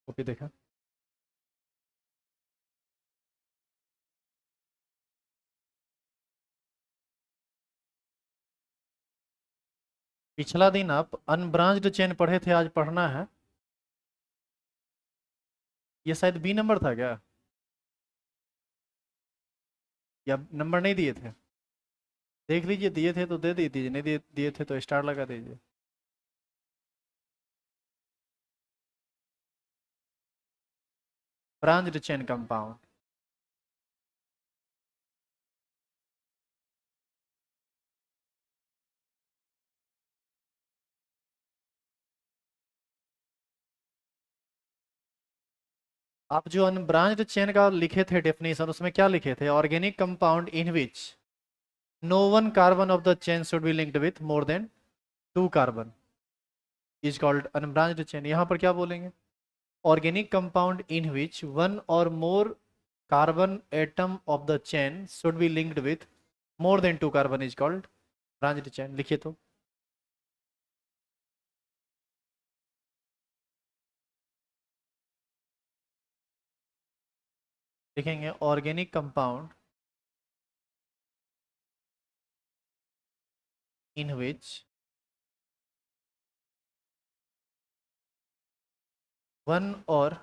Copy देखा। पिछला दिन आप अनब्रांच्ड चेन पढ़े थे, आज पढ़ना है। ये शायद बी नंबर था क्या, या नंबर नहीं दिए थे? देख लीजिए, दिए थे तो दे दीजिए, नहीं दिए थे तो स्टार लगा दीजिए। Branched chain compound. आप जो अनब्रांच्ड चेन का लिखे थे डेफिनेशन, उसमें क्या लिखे थे? Organic compound in which no one carbon of the chain should be linked with more than 2 carbon is called unbranched chain. यहाँ पर क्या बोलेंगे? Organic compound in which one or more carbon atom of the chain should be linked with more than 2 carbon is called branched chain. लिखिए तो। लिखेंगे organic compound in which one or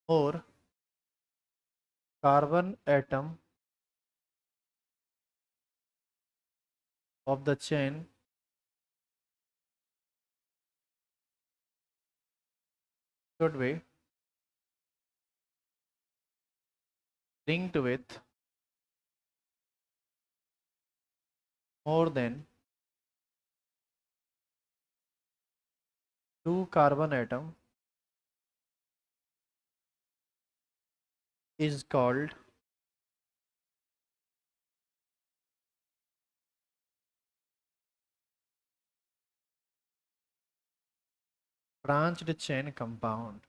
more carbon atom of the chain should be linked with more than 2 carbon atom is called branched chain compound।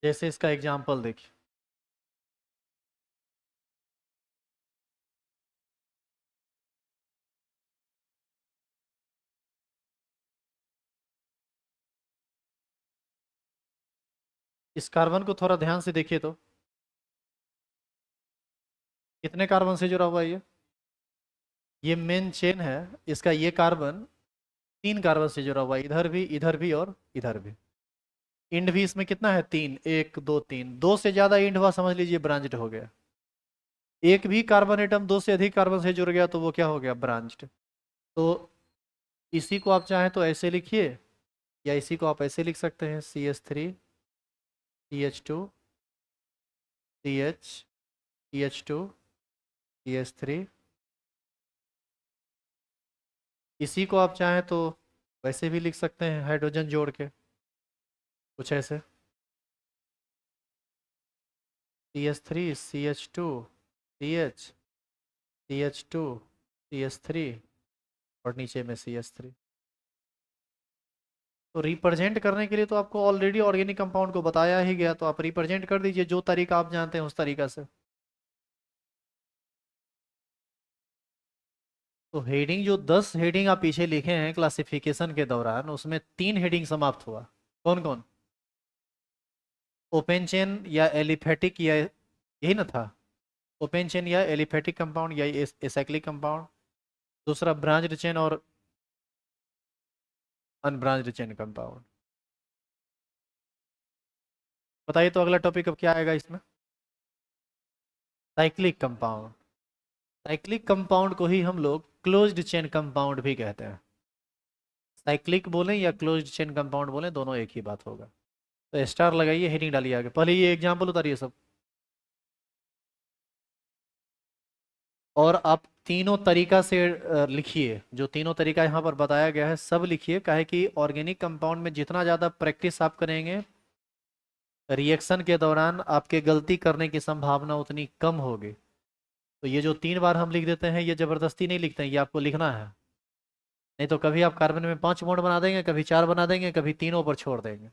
जैसे इसका example देखिए, इस carbon को थोड़ा ध्यान से देखिए तो कितने कार्बन से जुड़ा हुआ है ये मेन चेन है। इसका ये कार्बन 3 कार्बन से जुड़ा हुआ है, इधर भी और इधर भी। इंड भी इसमें कितना है? 3, 1 2 3, दो से ज्यादा इंड हुआ समझ लीजिए ब्रांच्ड हो गया। एक भी कार्बन एटम दो से अधिक कार्बन से जुड़ गया तो वो क्या हो गया? ब्रांच्ड। तो इसी को आप चाहें तो ऐसे लिखिए, या इसी को आप ऐसे लिख सकते हैं, CH3 CH2 CH2 CH3। इसी को आप चाहें तो वैसे भी लिख सकते हैं, हाइड्रोजन जोड़ के कुछ ऐसे, CH3 CH2 CH CH2 CH3 और नीचे में CH3। तो रिप्रेजेंट करने के लिए तो आपको ऑलरेडी ऑर्गेनिक कंपाउंड को बताया ही गया, तो आप रिप्रेजेंट कर दीजिए जो तरीका आप जानते हैं उस तरीका से। तो हेडिंग, जो 10 हेडिंग आप पीछे लिखे हैं क्लासिफिकेशन के दौरान, उसमें 3 हेडिंग समाप्त हुआ। कौन कौन? ओपन चेन या एलिफेटिक, या यही ना था? ओपन चेन या एलिफेटिक कंपाउंड या एसाइक्लिक कंपाउंड। दूसरा ब्रांच्ड चेन और अनब्रांच्ड चेन कंपाउंड। बताइए तो अगला टॉपिक अब क्या आएगा इसमें? Cyclic compound. साइक्लिक कंपाउंड को ही हम लोग क्लोज्ड चेन कंपाउंड भी कहते हैं। साइक्लिक बोलें या क्लोज्ड चेन कंपाउंड बोलें, दोनों एक ही बात होगा। तो स्टार लगाइए, हेडिंग डालिए आगे। पहले ये एग्जाम्पल उतारिए सब, और आप तीनों तरीका से लिखिए। जो तीनों तरीका यहाँ पर बताया गया है सब लिखिए, काहे कि ऑर्गेनिक कंपाउंड में जितना ज़्यादा प्रैक्टिस आप करेंगे, रिएक्शन के दौरान आपके गलती करने की संभावना उतनी कम होगी। तो ये जो 3 बार हम लिख देते हैं, ये ज़बरदस्ती नहीं लिखते हैं, ये आपको लिखना है। नहीं तो कभी आप कार्बन में 5 बॉन्ड बना देंगे, कभी 4 बना देंगे, कभी तीनों पर छोड़ देंगे।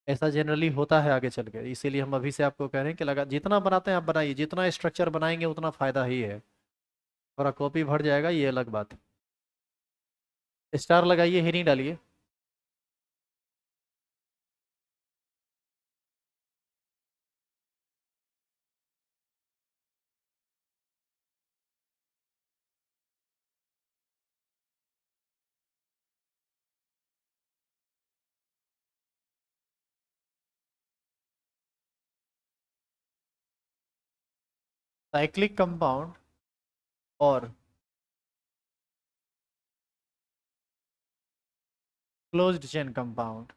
ऐसा जनरली होता है आगे चल के, इसीलिए हम अभी से आपको कह रहे हैं कि लगा जितना बनाते हैं आप बनाइए, जितना स्ट्रक्चर बनाएंगे उतना फायदा ही है। थोड़ा कॉपी भर जाएगा ये अलग बात है। स्टार लगाइए, हेडिंग डालिए। साइक्लिक कंपाउंड और क्लोज्ड चेन कंपाउंड।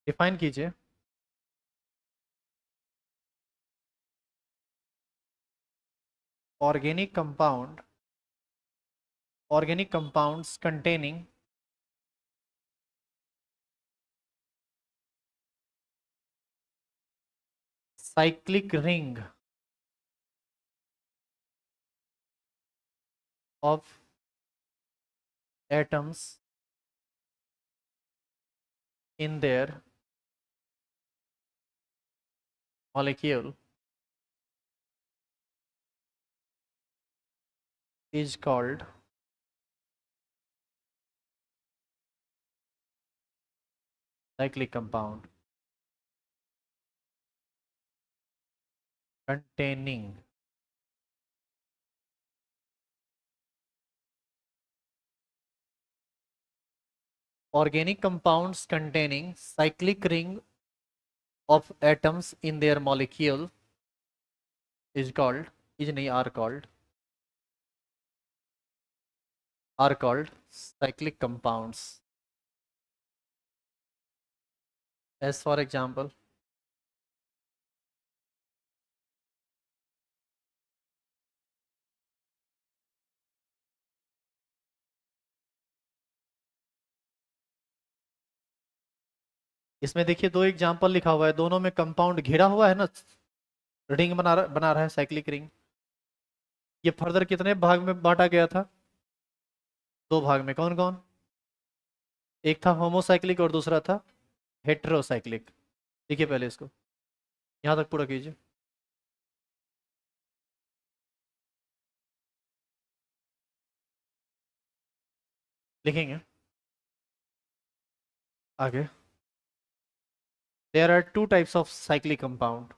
डिफाइन कीजिए। Organic compound, organic compounds containing cyclic ring of atoms in their molecule is called cyclic compound containing organic compounds containing cyclic ring of atoms in their molecule is called, is नहीं are called cyclic compounds. As for example, इसमें देखिए दो example लिखा हुआ है, दोनों में compound घिरा हुआ है ना, रिंग बना रहा है साइक्लिक रिंग। ये फर्दर कितने भाग में बांटा गया था? दो भाग में। कौन कौन? एक था होमोसाइक्लिक और दूसरा था हेट्रोसाइक्लिक। देखिए पहले इसको, यहां तक पूरा कीजिए। लिखेंगे आगे। There are two types of cyclic compound.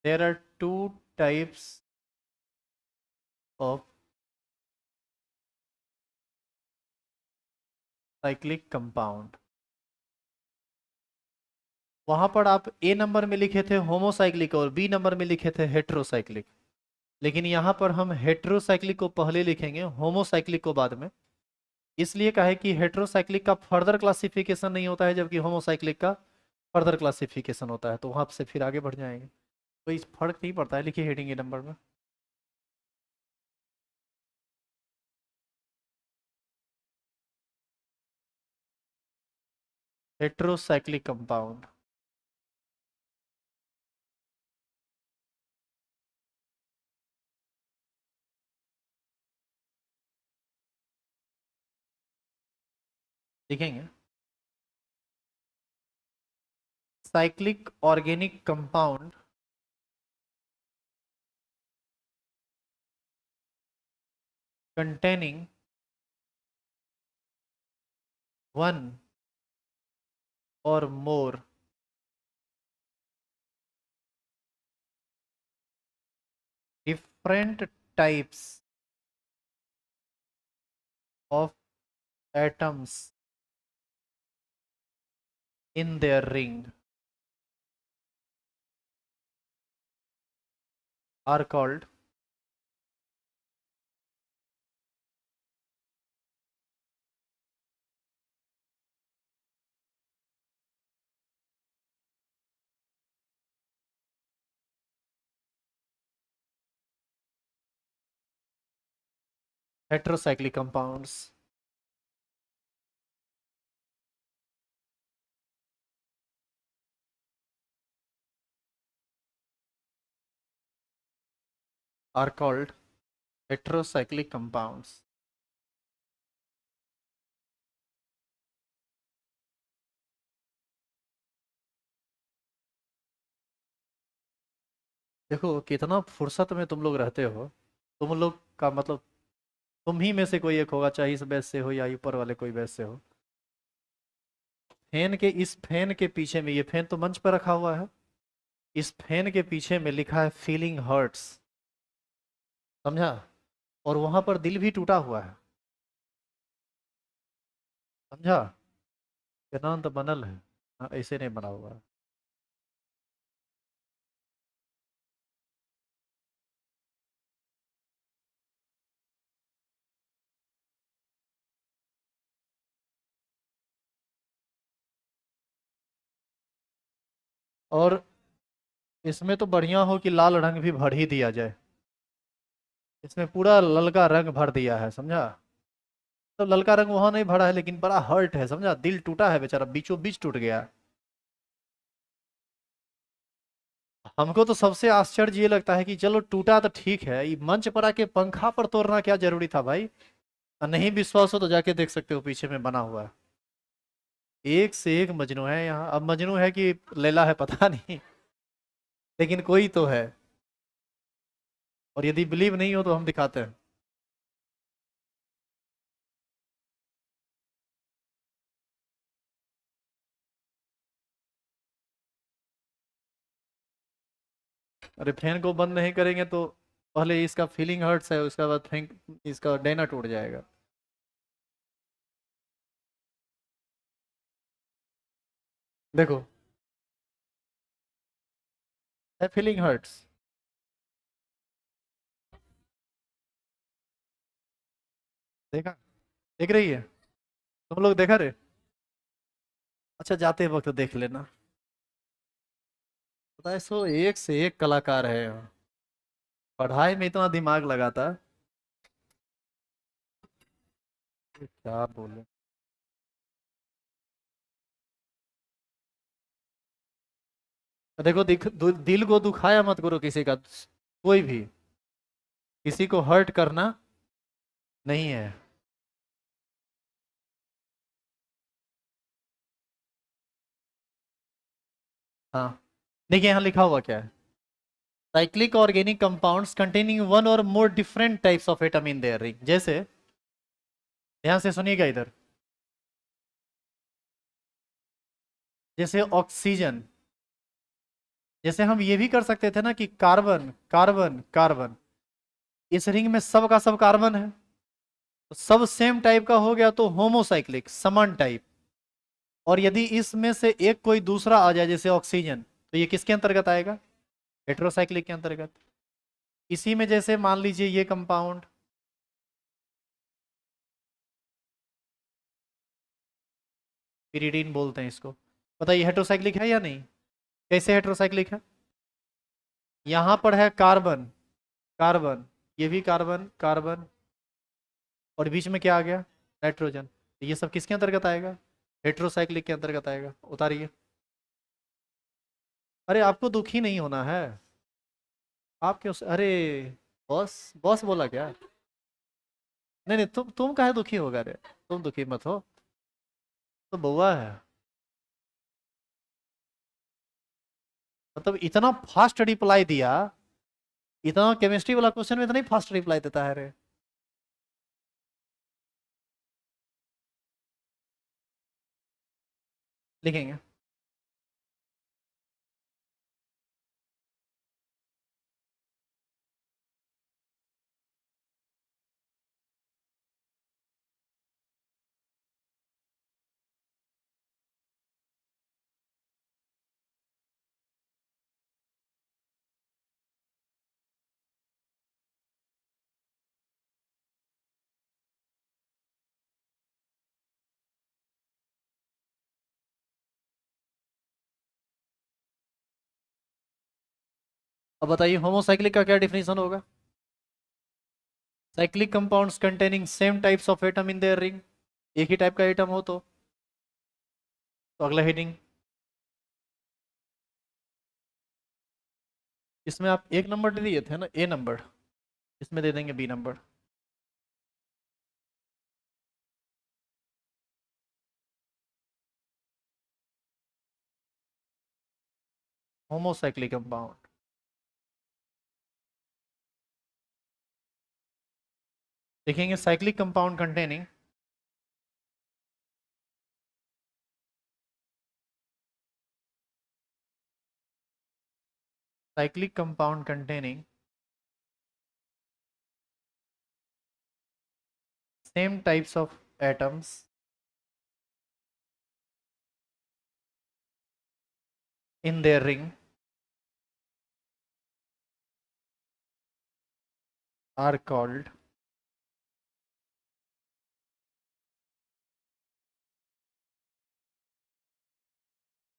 There are two types of cyclic compound. वहां पर आप ए नंबर में लिखे थे होमोसाइक्लिक और बी नंबर में लिखे थे हेट्रोसाइक्लिक, लेकिन यहाँ पर हम हेट्रोसाइक्लिक को पहले लिखेंगे, होमोसाइक्लिक को बाद में। इसलिए कहा है कि हेट्रोसाइक्लिक का फर्दर क्लासिफिकेशन नहीं होता है, जबकि होमोसाइक्लिक का फर्दर क्लासिफिकेशन होता है, तो वहां से फिर आगे बढ़ जाएंगे। कोई फर्क नहीं पड़ता है, लिखिए हेडिंग ए नंबर में। Heterocyclic compound. लिखेंगे cyclic organic compound containing one or more different types of atoms in their ring are called heterocyclic compounds are called heterocyclic compounds. देखो कितना फुर्सत में तुम लोग रहते हो। तुम लोग का मतलब तुम ही में से कोई एक होगा, चाहे इस बैच से हो या ऊपर वाले कोई बैच से हो। फैन के इस फैन के पीछे में, ये फैन तो मंच पर रखा हुआ है, इस फैन के पीछे में लिखा है फीलिंग हर्ट्स। समझा? और वहां पर दिल भी टूटा हुआ है। समझा? वेदांत बनल है। हाँ, ऐसे नहीं बना हुआ है। और इसमें तो बढ़िया हो कि लाल रंग भी भर ही दिया जाए। इसमें पूरा ललका रंग भर दिया है, समझा? तो ललका रंग वहां नहीं भरा है, लेकिन बड़ा हर्ट है, समझा? दिल टूटा है बेचारा, बीचों बीच टूट गया। हमको तो सबसे आश्चर्य ये लगता है कि चलो टूटा तो ठीक है, ये मंच पर आके पंखा पर तोड़ना क्या जरूरी था भाई? नहीं विश्वास हो तो जाके देख सकते हो, पीछे में बना हुआ है। एक से एक मजनू है यहाँ। अब मजनू है कि लैला है पता नहीं, लेकिन कोई तो है। और यदि बिलीव नहीं हो तो हम दिखाते हैं। अरे फैन को बंद नहीं करेंगे तो पहले इसका फीलिंग हर्ट्स है, उसके बाद फैन, इसका डेना टूट जाएगा। देखो, है फीलिंग हर्ट्स। देखा? देख रही है? तुम लोग देखा रे? अच्छा, जाते वक्त देख लेना। पता है, सो एक से एक कलाकार है यहाँ। पढ़ाई में इतना दिमाग लगाता। क्या बोले। देखो दिल को दुखाया मत करो किसी का, कोई भी किसी को हर्ट करना नहीं है। हाँ, देखिए यहाँ लिखा हुआ क्या है। Cyclic organic compounds containing one or more different types of atom in their ring. जैसे, ध्यान से सुनिएगा इधर। जैसे ऑक्सीजन, जैसे हम ये भी कर सकते थे ना कि कार्बन कार्बन कार्बन, इस रिंग में सब का सब कार्बन है, तो सब सेम टाइप का हो गया तो होमोसाइक्लिक, समान टाइप। और यदि इसमें से एक कोई दूसरा आ जाए जैसे ऑक्सीजन, तो ये किसके अंतर्गत आएगा? हेट्रोसाइक्लिक के अंतर्गत। इसी में जैसे मान लीजिए ये कंपाउंड, पिरिडीन बोलते हैं इसको, बताइए हेट्रोसाइक्लिक है या नहीं? कैसे हेट्रोसाइक्लिक है? यहां पर है कार्बन कार्बन, ये भी कार्बन कार्बन, और बीच में क्या आ गया? नाइट्रोजन। तो ये सब किसके अंतर्गत आएगा? हेट्रोसाइक्लिक के अंतर्गत आएगा। उतारिए। अरे आपको दुखी नहीं होना है। आप क्यों अरे, बॉस बॉस बोला क्या? नहीं नहीं, तुम काहे दुखी होगा रे? तुम दुखी मत हो, तो बउआ है। मतलब इतना फास्ट रिप्लाई दिया, इतना केमिस्ट्री वाला क्वेश्चन में इतना ही फास्ट रिप्लाई देता है रे। लिखेंगे। अब बताइए होमोसाइक्लिक का क्या डिफिनेशन होगा? Cyclic compounds containing same types of atom in their ring, एक ही टाइप का एटम हो तो अगला हेडिंग। इसमें आप एक नंबर दे दिए थे ना, ए नंबर, इसमें दे देंगे बी नंबर। होमोसाइक्लिक कंपाउंड, देखेंगे cyclic compound containing cyclic compound containing same types of atoms in their ring are called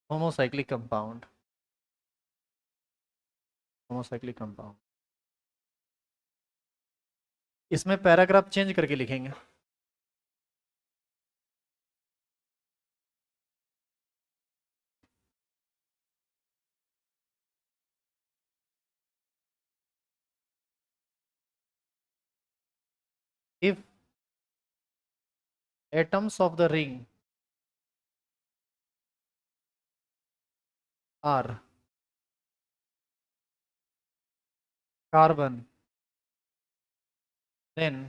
homocyclic compound। homocyclic compound, इसमें पैराग्राफ चेंज करके लिखेंगे। if atoms of the ring are carbon, then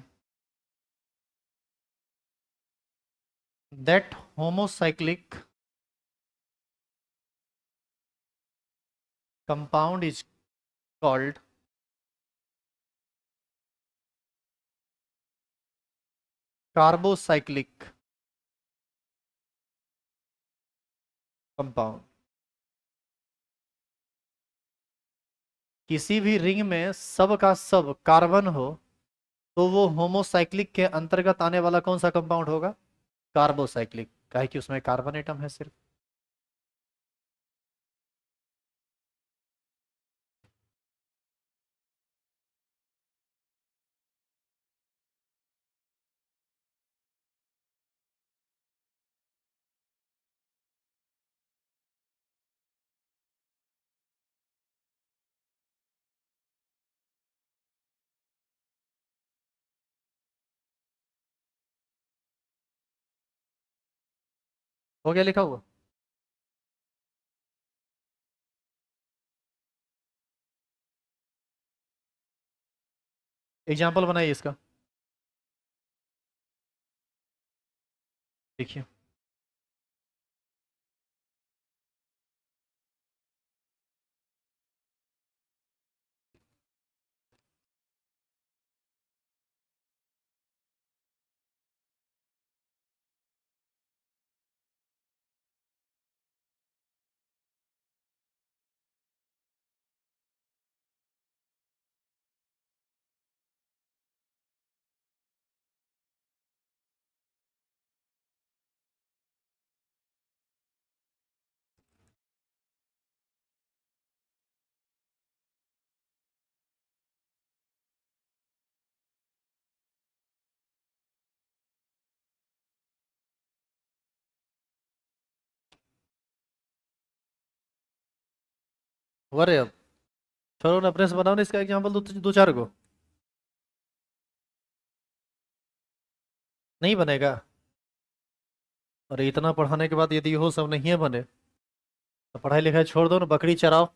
that homocyclic compound is called carbocyclic compound। किसी भी ring में सब का सब carbon हो तो वो होमोसाइक्लिक के अंतर्गत आने वाला कौन सा कंपाउंड होगा? कार्बोसाइक्लिक, काहे कि उसमें कार्बन एटम है सिर्फ। हो गया लिखा हुआ? एग्जाम्पल बनाइए इसका, देखिए। अरे अब चलो ना, अपने से बनाओ ना इसका एग्जाम्पल, दो चार को। नहीं बनेगा? अरे इतना पढ़ाने के बाद यदि हो सब नहीं है बने तो पढ़ाई लिखाई छोड़ दो ना, बकरी चराओ।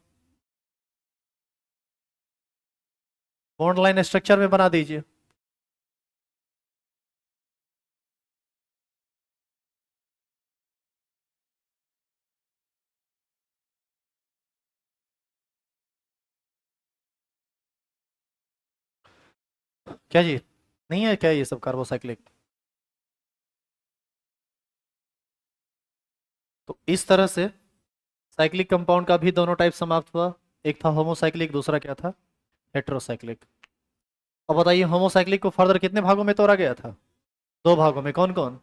बॉन्ड लाइन स्ट्रक्चर में बना दीजिए। क्या जी, नहीं है क्या ये सब कार्बोसाइक्लिक? तो इस तरह से साइक्लिक कंपाउंड का भी दोनों टाइप समाप्त हुआ। एक था होमोसाइक्लिक, दूसरा क्या था? हेट्रोसाइक्लिक। अब बताइए होमोसाइक्लिक को फर्दर कितने भागों में तोड़ा गया था? दो भागों में, कौन कौन?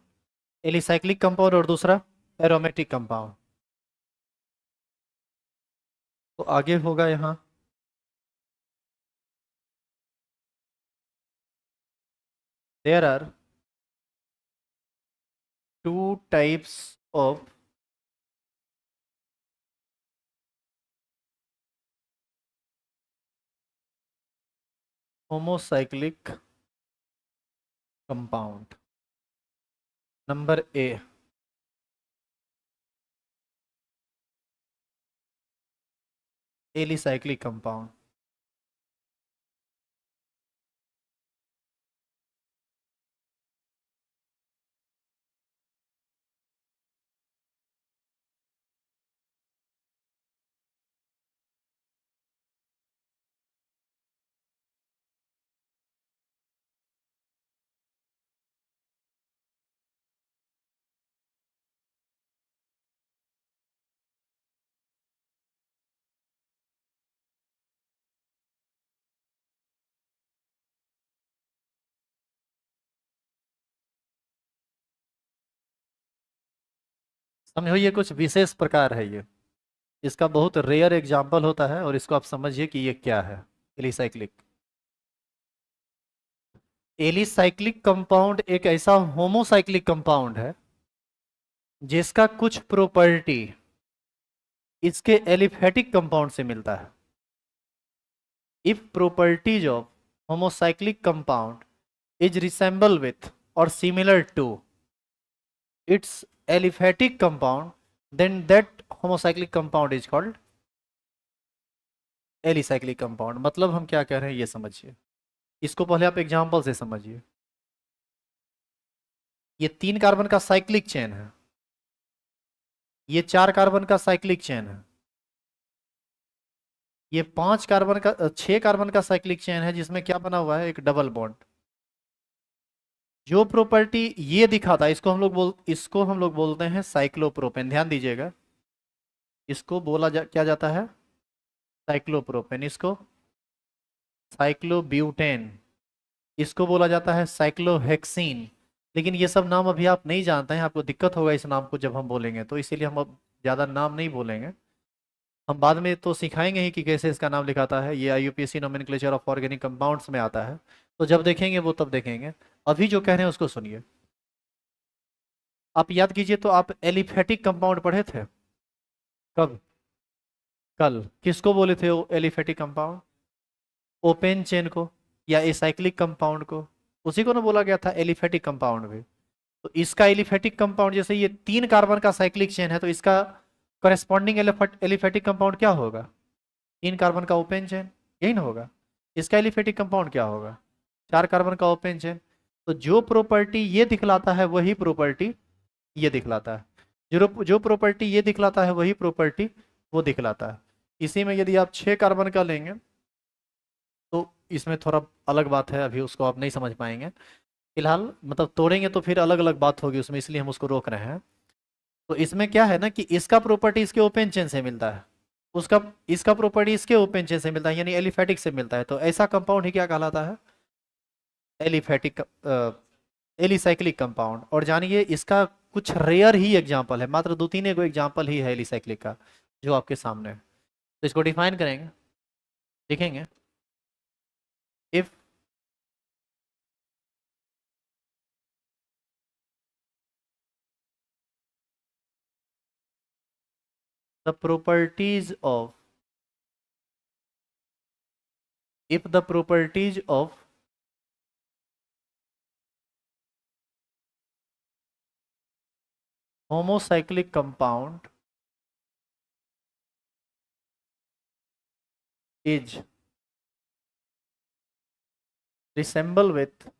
एलिसाइक्लिक कंपाउंड और दूसरा एरोमेटिक कंपाउंड। तो आगे होगा यहाँ there are two types of homocyclic compound. Number A, alicyclic compound. समझो ये कुछ विशेष प्रकार है ये. इसका बहुत रेयर एग्जाम्पल होता है और इसको आप समझिए कि ये क्या है. एलिसाइक्लिक. एलिसाइक्लिक कंपाउंड एक ऐसा होमोसाइक्लिक कंपाउंड है जिसका कुछ प्रॉपर्टी इसके एलिफेटिक कंपाउंड से मिलता है. If properties of homocyclic compound is resemble with or similar to its aliphatic compound, then that homocyclic compound is called alicyclic compound. मतलब हम क्या कह रहे हैं ये समझिए. इसको पहले आप एग्जांपल से समझिए. ये 3 कार्बन का साइक्लिक चेन है, ये 4 कार्बन का साइक्लिक चेन है, ये 5 कार्बन का 6 कार्बन का साइक्लिक चेन है जिसमें क्या बना हुआ है, एक डबल बॉन्ड. जो प्रॉपर्टी ये दिखाता है इसको हम लोग बोलते हैं साइक्लोप्रोपेन. ध्यान दीजिएगा, इसको क्या जाता है, साइक्लोप्रोपेन. इसको साइक्लोब्यूटेन. इसको बोला जाता है साइक्लोहेक्सीन. लेकिन ये सब नाम अभी आप नहीं जानते हैं, आपको दिक्कत होगा इस नाम को जब हम बोलेंगे, तो इसीलिए हम अब ज़्यादा नाम नहीं बोलेंगे. हम बाद में तो सिखाएंगे ही कि कैसे इसका नाम लिखाता है. ये IUPAC nomenclature of organic compounds में आता है, तो जब देखेंगे वो तब देखेंगे. अभी जो कह रहे हैं उसको सुनिए. आप याद कीजिए, तो आप एलिफेटिक कंपाउंड पढ़े थे कब? कल. किसको बोले थे वो एलिफेटिक कंपाउंड? ओपेन चेन को या एसाइक्लिक कंपाउंड को. उसी को ना बोला गया था एलिफेटिक कंपाउंड भी. तो इसका एलिफेटिक कंपाउंड, जैसे ये 3 कार्बन का साइक्लिक चेन है, तो इसका कॉरेस्पॉन्डिंग एलिफेटिक कंपाउंड क्या होगा? 3 कार्बन का ओपेन चेन, यही ना होगा. इसका एलिफेटिक कंपाउंड क्या होगा? 4 कार्बन का ओपेन चेन. तो जो प्रॉपर्टी ये दिखलाता है वही प्रॉपर्टी ये दिखलाता है. जो प्रॉपर्टी ये दिखलाता है वही प्रॉपर्टी वो दिखलाता है. इसी में यदि आप 6 कार्बन का लेंगे तो इसमें थोड़ा अलग बात है, अभी उसको आप नहीं समझ पाएंगे फिलहाल. मतलब तोड़ेंगे तो फिर अलग अलग बात होगी उसमें, इसलिए हम उसको रोक रहे हैं. तो इसमें क्या है ना कि इसका प्रॉपर्टी इसके ओपन चेन से मिलता है, उसका इसका प्रॉपर्टी इसके ओपन चेन से मिलता है, यानी एलिफेटिक से मिलता है. तो ऐसा कंपाउंड ही क्या कहलाता है? Aliphatic, alicyclic compound. और जानिए इसका कुछ रेयर ही एग्जाम्पल है, मात्र 2-3 एग्जाम्पल ही है एलिसाइक्लिक का जो आपके सामने है. तो इसको डिफाइन करेंगे, लिखेंगे. If the properties of if the properties of homocyclic compound is resemble with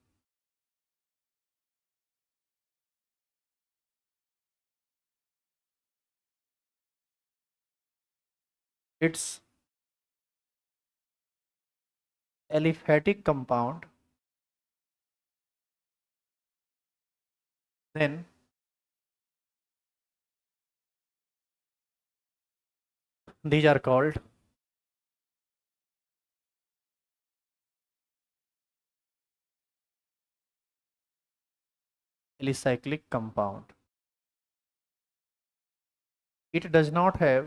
its aliphatic compound, then these are called alicyclic compound. It does not have.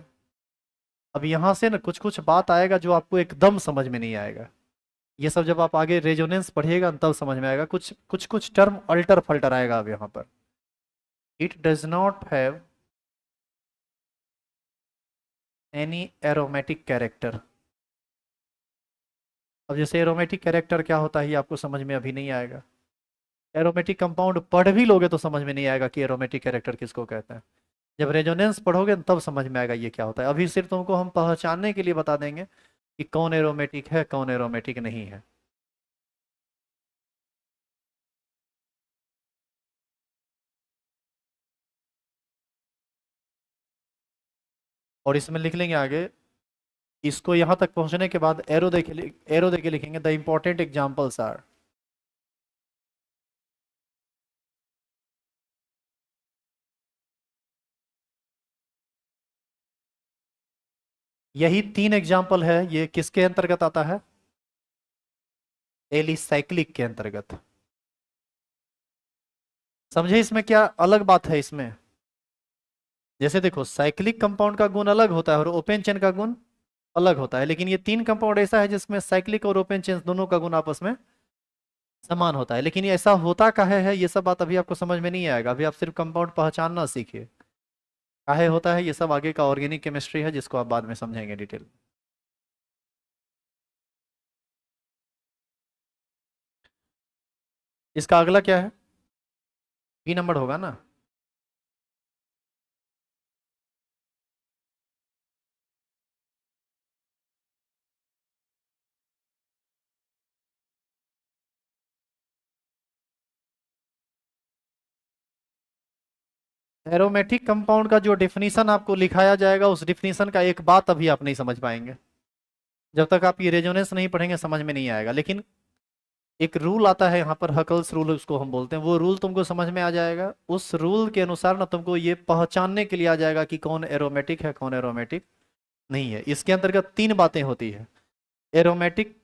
अब यहां से ना कुछ कुछ बात आएगा जो आपको एकदम समझ में नहीं आएगा. ये सब जब आप आगे रेजोनेंस पढ़िएगा तब समझ में आएगा। कुछ कुछ कुछ टर्म अल्टर फल्टर आएगा अब यहाँ पर। It does not have any aromatic character. अब जैसे एरोमेटिक कैरेक्टर क्या होता है ये आपको समझ में अभी नहीं आएगा। एरोमेटिक कंपाउंड पढ़ भी लोगे तो समझ में नहीं आएगा कि एरोमेटिक कैरेक्टर किसको कहते हैं। जब रेजोनेंस पढ़ोगे तब समझ में आएगा ये क्या होता है। अभी सिर्फ तुमको हम पहचानने के लिए बता देंगे कि कौन एरोमेटिक है कौन एरोमेटिक नहीं है। और इसमें लिख लेंगे आगे, इसको यहां तक पहुंचने के बाद एरो देके लिखेंगे द इंपॉर्टेंट एग्जाम्पल्स आर। यही 3 एग्जाम्पल है, ये किसके अंतर्गत आता है? एलिसाइक्लिक के अंतर्गत। समझे इसमें क्या अलग बात है इसमें? जैसे देखो साइक्लिक कंपाउंड का गुण अलग होता है और ओपन चेन का गुण अलग होता है, लेकिन ये 3 कंपाउंड ऐसा है जिसमें साइक्लिक और ओपन चेन दोनों का गुण आपस में समान होता है। लेकिन ये ऐसा होता काहे है ये सब बात अभी आपको समझ में नहीं आएगा। अभी आप सिर्फ कंपाउंड पहचानना सीखिए, काहे होता है ये सब आगे का ऑर्गेनिक केमिस्ट्री है जिसको आप बाद में समझेंगे डिटेल। इसका अगला क्या है? बी नंबर होगा ना। एरोमेटिक कंपाउंड का जो डिफिनीशन आपको लिखाया जाएगा उस डिफिनीशन का एक बात अभी आप नहीं समझ पाएंगे। जब तक आप ये रेजोनेंस नहीं पढ़ेंगे समझ में नहीं आएगा। लेकिन एक रूल आता है यहाँ पर, हकल्स रूल उसको हम बोलते हैं, वो रूल तुमको समझ में आ जाएगा। उस रूल के अनुसार ना तुमको ये पहचानने के लिए आ जाएगा कि कौन एरोमेटिक है कौन एरोमेटिक नहीं है। इसके अंतर्गत 3 बातें होती है एरोमेटिक।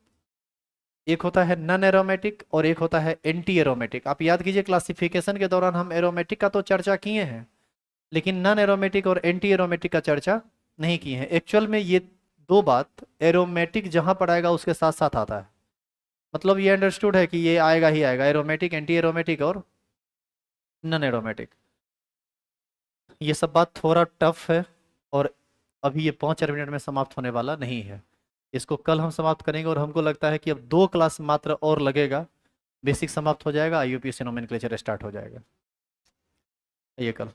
एक होता है नन एरोमेटिक और एक होता है एंटी एरोमेटिक। आप याद कीजिए क्लासिफिकेशन के दौरान हम एरोमेटिक का तो चर्चा किए हैं लेकिन नन एरोमेटिक और एंटी एरोमेटिक का चर्चा नहीं किए हैं। एक्चुअल में ये 2 बात एरोमेटिक जहां पर आएगा उसके साथ साथ आता है। मतलब ये अंडरस्टूड है कि ये आएगा ही आएगा, एरोमेटिक एंटी एरोमेटिक और नन एरोमेटिक। ये सब बात थोड़ा टफ है और अभी ये 5-4 मिनट में समाप्त होने वाला नहीं है। इसको कल हम समाप्त करेंगे और हमको लगता है कि अब 2 क्लास मात्र और लगेगा, बेसिक समाप्त हो जाएगा, IUPAC नोमेनक्लेचर स्टार्ट हो जाएगा। ये कल